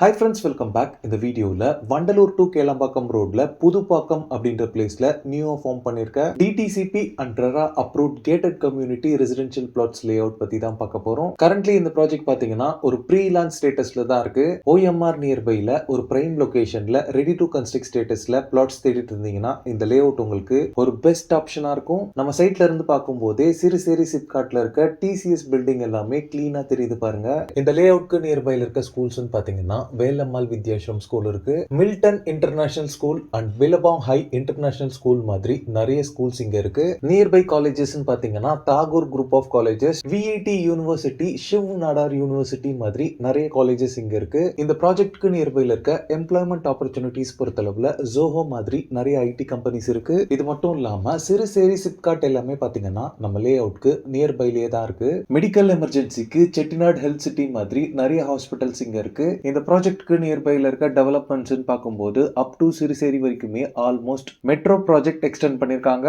Hi friends, welcome back. இந்த வீடியோவில் Vandalur to Kelambakkam ரோட்ல புதுப்பாக்கம் அப்படின்ற பிளேஸ்ல நியூ ஃபார்ம் பண்ணிருக்க DTCP and RERA approved gated community residential plots layout பத்தி தான் பார்க்க போறோம். கரண்ட்லி இந்த ப்ராஜெக்ட் பாத்தீங்கன்னா ஒரு ப்ரீ லான்ச் ஸ்டேட்டஸ்ல தான் இருக்கு. ஓஎம்ஆர் நியர்பைல ஒரு பிரைம் லொகேஷன்ல ரெடி டு கன்ஸ்ட்ரக்ட் ஸ்டேட்டஸ்ல பிளாட்ஸ் தேடிட்டு இருந்தீங்கன்னா இந்த லே அவுட் உங்களுக்கு ஒரு பெஸ்ட் ஆப்ஷனா இருக்கும். நம்ம சைட்ல இருந்து பார்க்கும்போதே சிறுசேரி சிப்காட்ல இருக்க டிசிஎஸ் பில்டிங் எல்லாமே கிளீனா தெரியுது பாருங்க. இந்த லே அவுட்க்கு நியர்பைல இருக்க ஸ்கூல்ஸ் பாத்தீங்கன்னா வேலம்மாள் வித்யாஸ்ரம் ஸ்கூல் இருக்கு, Milton International School and Billabong High International School மாதிரி நிறைய ஸ்கூல்ஸ் இங்க இருக்கு. நியர்பை காலேஜஸ் பாத்தீங்கன்னா Tagore group of colleges, VIT University, Shiv Nadar University மாதிரி நிறைய காலேஜஸ் இங்க இருக்கு. இந்த ப்ராஜெக்ட்க்கு நியர்பைல இருக்க எம்ப்ளாய்மெண்ட் ஆப்பர்ச்சுனிட்டிஸ் பொறுத்தளவுல ஜோஹோ மாதிரி நிறைய ஐடி கம்பெனிஸ் இருக்கு. இது மட்டும் இல்லாம சிறுசேரி சிப்காட் எல்லாமே பாத்தீங்கன்னா நம்ம லே அவுட்க்கு நியர்பைலேயே தான் இருக்கு. மெடிக்கல் எமர்ஜென்சிக்கு செட்டிநாடு ஹெல்த் சிட்டி மாதிரி நிறைய ஹாஸ்பிட்டல்ஸ் இங்க இருக்கு. இந்த ப்ராஜெக்ட்க்கு நியர்பைல இருக்க டெவலப்மெண்ட்ஸ் பார்க்கும்போது அப் டு சிறுசேரி வரைக்குமே ஆல்மோஸ்ட் மெட்ரோ ப்ராஜெக்ட் எக்ஸ்டெண்ட் பண்ணிருக்காங்க.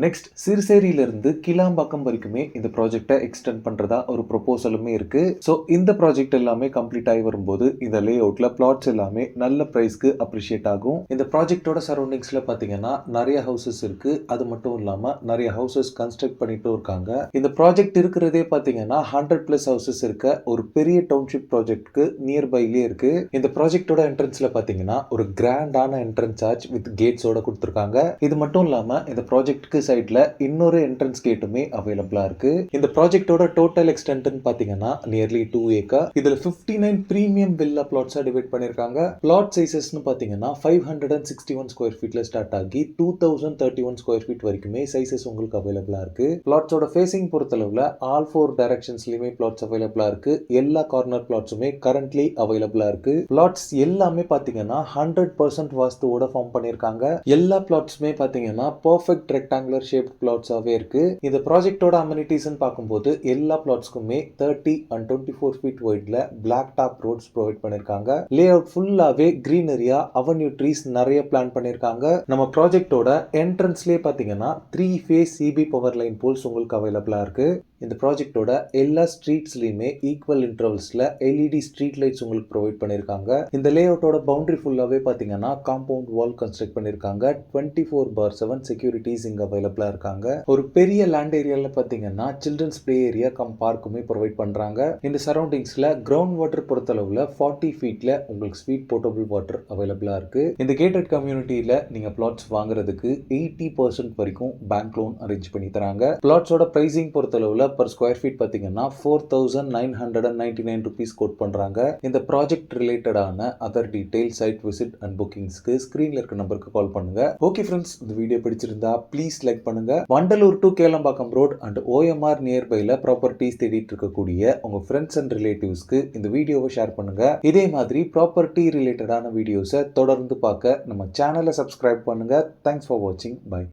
நெக்ஸ்ட் சிறுசேரியில இருந்து கிளாம்பாக்கம் வரைக்குமே இந்த ப்ராஜெக்டை எக்ஸ்டெண்ட் பண்றதா ஒரு ப்ரொபோசலுமே இருக்கு. ஸோ இந்த ப்ராஜெக்ட் எல்லாமே கம்ப்ளீட் ஆகி வரும்போது இந்த லே அவுட்ல பிளாட்ஸ் எல்லாமே நல்ல பிரைஸ்க்கு அப்ரிஷியேட் ஆகும். இந்த ப்ராஜெக்டோட சரௌண்டிங்ஸ்ல பாத்தீங்கன்னா நிறைய ஹவுசஸ் இருக்கு. அது மட்டும் இல்லாம நிறைய ஹவுசஸ் கன்ஸ்ட்ரக்ட் பண்ணிட்டு இருக்காங்க. இந்த ப்ராஜெக்ட் இருக்கிறதே பாத்தீங்கன்னா 100+ ஹவுசஸ் இருக்க ஒரு பெரிய டவுன்ஷிப் ப்ராஜெக்ட்க்கு நியர்பைலே இருக்கு. இந்த ப்ராஜெக்டோட என்ட்ரன்ஸ்ல பாத்தீங்கன்னா ஒரு கிராண்டான என்ட்ரன்ஸ் ஆர்ச் வித் கேட்ஸோட கொடுத்திருக்காங்க. இது மட்டும் இல்லாம இந்த ப்ராஜெக்ட்க்கு சைட்ல இன்னொரு என்ட்ரன்ஸ் கேட்டுமே அவைலபிளா இருக்கு. இந்த ப்ராஜெக்டோட டோட்டல் எக்ஸ்டென்ட் பாத்தீங்கன்னா நியர்லி 2 ஏக்கர். இதுல 59 பிரீமியம் வில்லா பிளாட்ஸா டிவைட் பண்ணிருக்காங்க. பிளாட் சைசஸ் பாத்தீங்கன்னா 561 ஸ்கொயர் ஃபீட்ல ஸ்டார்ட் ஆகி 2031 ஸ்கொயர் ஃபீட் வரைக்குமே சைசஸ் உங்களுக்கு அவைலபிளா இருக்கு. பிளாட்ஸோட ஃபேசிங் பொறுத்தளவுல ஆல் 4 டைரக்ஷன்ஸ்லயுமே பிளாட்ஸ் அவைலபிளா இருக்கு. எல்லா கார்னர் பிளாட்ஸுமே கரண்ட்லி அவைலபிளா இருக்கு. பிளாட்ஸ் எல்லாமே பாத்தீங்கன்னா 100% வாஸ்துவோட ஃபார்ம் பண்ணிருக்காங்க. எல்லா பிளாட்ஸுமே பாத்தீங்கன்னா பெர்ஃபெக்ட் ரெக்டாங்குலர் ஷேப் பிளாட்ஸாவே இருக்கு. இந்த ப்ராஜெக்டோட அமெனிட்டிஸ் பார்க்கும்போது எல்லா பிளாட்ஸ்க்குமே 30 and 24 ஃபீட் வைட்ல பிளாக் டாப் ரோட்ஸ் ப்ரொவைட் பண்ணிருக்காங்க. லே அவுட் ஃபுல்லாவே கிரீனரியா அவென்யூ ட்ரீஸ் நிறைய பிளான் பண்ணிருக்காங்க. நம்ம ப்ராஜெக்டோட என்ட்ரன்ஸ்லயே பாத்தீங்கன்னா 3 phase CB power line poles உங்களுக்கு அவைலபிளா இருக்கு. இந்த ப்ராஜெக்டோட எல்லா ஸ்ட்ரீட்ஸ்லயுமே ஈக்குவல் இன்டர்வல்ஸ்ல எல்இடி ஸ்ட்ரீட் லைட்ஸ் உங்களுக்கு ப்ரொவைட் பண்ணிருக்காங்க. இந்த லே அவுட்டோட பவுண்டரி ஃபுல்லாவே பாத்தீங்கன்னா காம்பவுண்ட் வால் கன்ஸ்ட்ரக்ட் பண்ணிருக்காங்க. 24/7 செக்யூரிட்டிஸ் இங்க அவைலபிளா இருக்காங்க. ஒரு பெரிய லேண்ட் ஏரியால பாத்தீங்கன்னா சில்ட்ரன்ஸ் பிளே ஏரியா கம் பார்க்குமே ப்ரொவைட் பண்றாங்க. இந்த சரௌண்டிங்ஸ்ல கிரவுண்ட் வாட்டர் பொறுத்தளவுல 40 ஃபீட்ல உங்களுக்கு ஸ்வீட் போர்ட்டபிள் வாட்டர் அவைலபிளா இருக்கு. இந்த கேட்டட் கம்யூனிட்டியில நீங்க பிளாட்ஸ் வாங்குறதுக்கு 80% வரைக்கும் பேங்க் லோன் அரேஞ்ச் பண்ணி தராங்க. பிளாட்ஸோட பிரைசிங் பொறுத்தளவுல per ஸ்கொயர் ஃபீட் பாத்தீங்கன்னா 4,999 rupees கோட் பண்றாங்க. இந்த ப்ராஜெக்ட் ரிலேட்டடான other detail, site visit and புக்கிங்ஸ்க்கு ஸ்கிரீன்ல இருக்க நம்பருக்கு கால் பண்ணுங்க. ஓகே ஃப்ரெண்ட்ஸ், இந்த வீடியோ பிடிச்சிருந்தா ப்ளீஸ் லைக் பண்ணுங்க. Vandalur to Kelambakkam road and OMR நியர்பைல ப்ராப்பர்ட்டிஸ் தேடிட்டு இருக்கக்கூடிய உங்க ஃப்ரெண்ட்ஸ் அண்ட் ரிலேட்டிவ்ஸ்க்கு இந்த வீடியோவை ஷேர் பண்ணுங்க. இதே மாதிரி ப்ராப்பர்ட்டி ரிலேட்டடான வீடியோஸை தொடர்ந்து பார்க்க நம்ம சேனலை சப்ஸ்கிரைப் பண்ணுங்க. தேங்க்ஸ் ஃபார் வாட்சிங். பை.